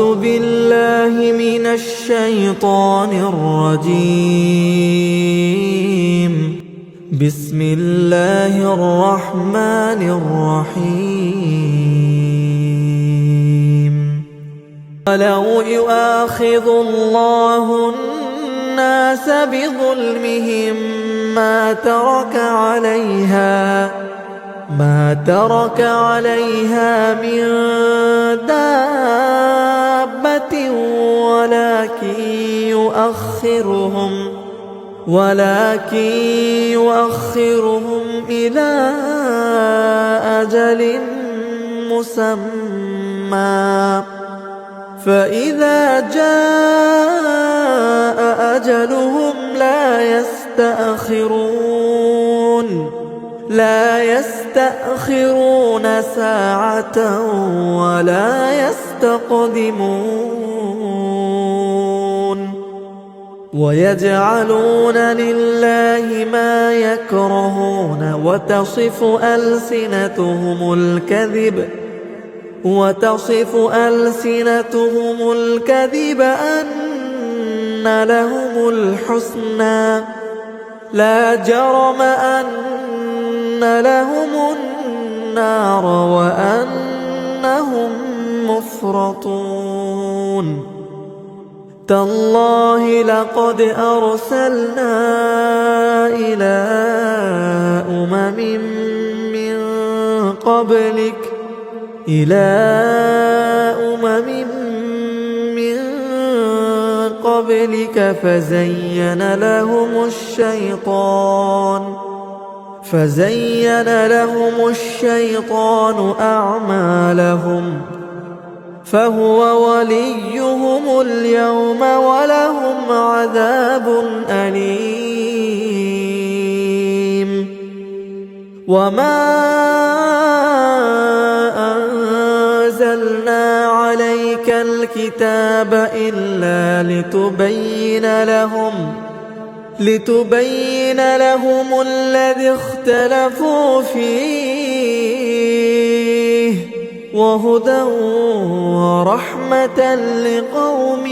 أعوذ بالله من الشيطان الرجيم. بسم الله الرحمن الرحيم. ولو يؤاخذ الله الناس بظلمهم ما ترك عليها من دابة ولكن يؤخرهم إلى أجل مسمى، فإذا جاء أجلهم لا يستأخرون ساعة ولا يستقدمون. ويجعلون لله ما يكرهون وتصف ألسنتهم الكذب أن لهم الحسنى لا جرم أن لهم النار وأنهم مفرطون. تالله لقد أرسلنا إلى أمم من قبلك فزين لهم الشيطان أعمالهم فهو وليهم اليوم ولهم عذاب أليم. وما أنزلنا عليك الكتاب إلا لتبين لهم الذي اختلفوا فيه وهدى ورحمة لقوم